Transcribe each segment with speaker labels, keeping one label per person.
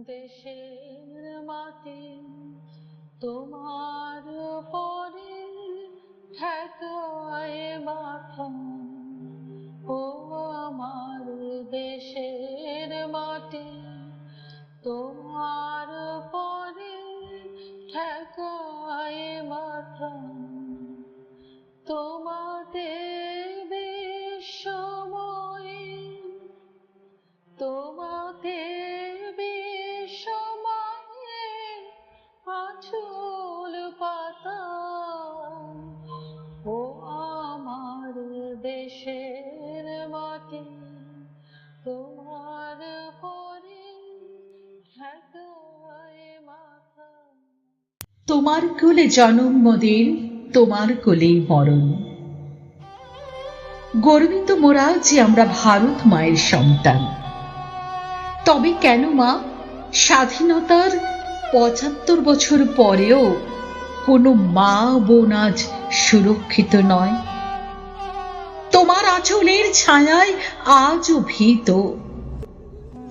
Speaker 1: দেশের মাটি তোমার পরে ঠেকায় মাথা, ও আমার দেশের মাটি তোমার পরে ঠেকায় মাথা। তোমাদের সময়ে আঁচল পাতা, ও আমার দেশের মাটি তোমার পরে ঠেকায় মাথা।
Speaker 2: তোমার কোলে জনম মোদের, তোমার কোলেই মরণ। গর্বিত মোরা যে আমরা ভারত মায়ের সন্তান। তবে কেন মা, স্বাধীনতার ৭৫ বছর পরেও কোনো মা বোন আজ সুরক্ষিত নয়? তোমার আঁচলের ছায়ায় আজও ভীত,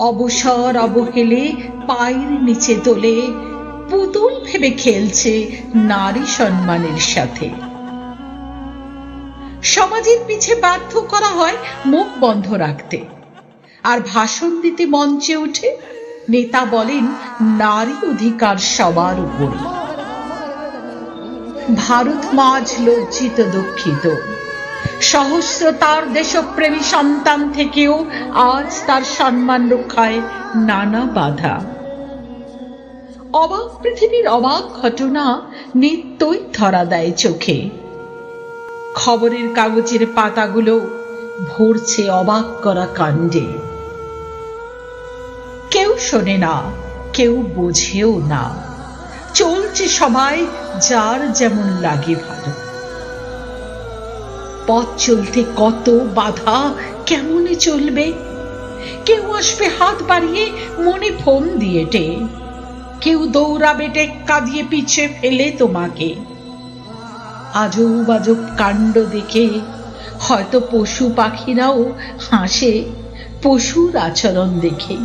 Speaker 2: অবসর অবহেলে পায়ের নিচে তোলে পুতুল ভেবে খেলছে নারী সম্মানের সাথে। সমাজের পিছে বাধ্য করা হয় মুখ বন্ধ রাখতে, আর ভাষণ দিতে মঞ্চে উঠে নেতা বলেন নারী অধিকার সবার উপর। ভারত মাঝ লজ্জিত দুঃখিত, সহস্র তার দেশপ্রেমী সন্তান থেকেও আজ তার সম্মান রক্ষায় নানা বাধা। অবাক পৃথিবীর অবাক ঘটনা নিত্যই ধরা দেয় চোখে। খবরের কাগজের পাতাগুলো ভরছে অবাক করা কাণ্ডে। কেউ শোনে না, কেউ বোঝেও না, চলছে সবাই যার যেমন লাগে ভালো। পথ চলতে কত বাধা, কেমনে চলবে? কেউ আসবে হাত বাড়িয়ে মনে ফোন দিয়েটে, কেউ দৌড়াবে টেক্কা দিয়ে পিছে ফেলে তোমাকে। আজব আজব কাণ্ড দেখে হয়তো পশু পাখিরাও হাসে পশুর আচরণ দেখে।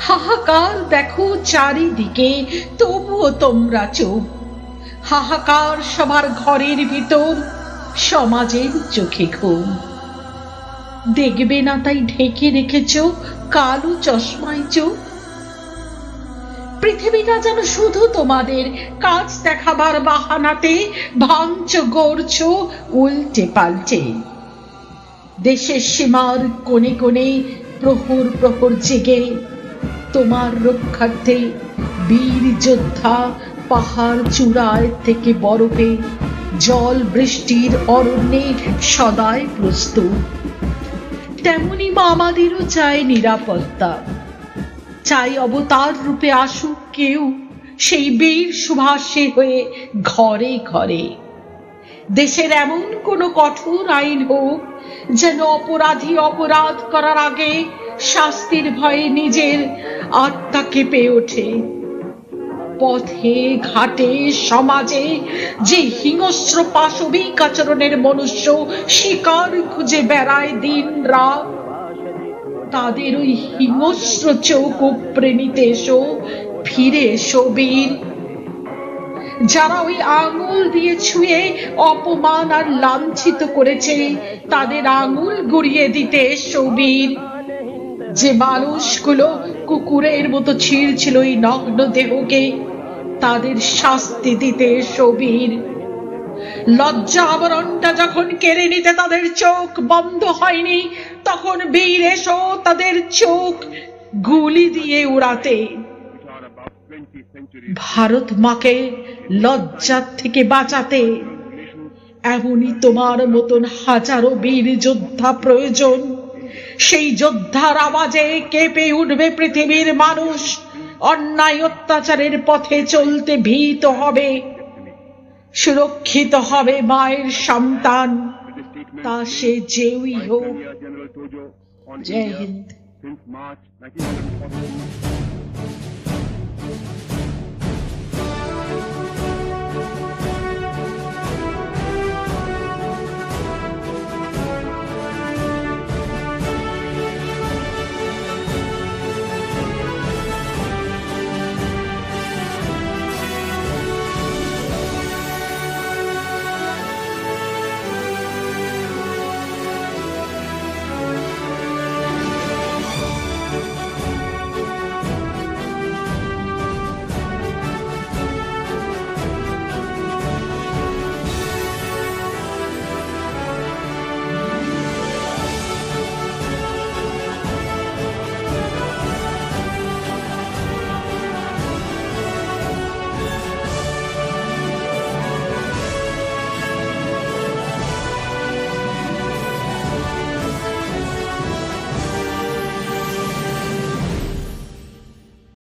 Speaker 2: হাহাকার দেখো চারিদিকে, তবুও তোমরা চুপ। হাহাকার সবার ঘরের ভিতর, সমাজের চোখে ঘুম। দেখবে না তাই ঢেকে রেখেছ কালো চশমায় চোখ। পৃথিবীটা যেন শুধু তোমাদের কাজ দেখাবার বাহানাতে ভাঙছ গড়ছ উল্টে পাল্টে। দেশের সীমার কোণে কোণে প্রহর প্রহর জেগে তোমার রক্ষার্থে বীর যোদ্ধা পাহাড় চূড়ায় থেকে বরফে জল বৃষ্টির অরণ্যে সদাই প্রস্তুত। তেমনি মা আমাদেরও চাই নিরাপত্তা, চাই অবতার রূপে আসুক কেউ সেই বীর সুভাষে হয়ে ঘরে ঘরে। দেশের এমন কোনো কঠোর আইন হোক যেন অপরাধী অপরাধ করার আগে শাস্তির ভয়ে নিজের আত্মা কেঁপে ওঠে। পথে ঘাটে সমাজে যে হিংস্র পাশবিক আচরণের মনুষ্য শিকার খুঁজে বেড়ায় দিন রাত, তাদের ওই হিংস্র চোখ উপড়ে নিতে এসো, ফিরে এসো বীর। যারা ওই আঙুল দিয়ে ছুঁয়ে অপমান আর লাঞ্ছিত করেছে, তাদের আঙুল গুড়িয়ে দিতে এসো বীর। যে মানুষগুলো কুকুরের মতো ছিঁড়ছিল এই নগ্ন দেহকে, তাদের শাস্তি দিতে এসো বীর। লজ্জা আবরণটা যখন কেড়ে নিতে তাদের চোখ বন্ধ হয়নি, তখন বীর এসো তাদের চোখ গুলি দিয়ে উড়াতে। ভারত মাকে লজ্জার থেকে বাঁচাতে এমনই তোমার মতন হাজারো বীর যোদ্ধা প্রয়োজন। সেই যোদ্ধার আওয়াজে কেঁপে উঠবে পৃথিবীর মানুষ, অন্যায় অত্যাচারের পথে চলতে ভীত হবে, সুরক্ষিত হবে মায়ের সন্তান। তা সে যেই হোক।
Speaker 3: General Tojo on
Speaker 2: Joy
Speaker 3: India
Speaker 2: Hind.
Speaker 3: since March 1940.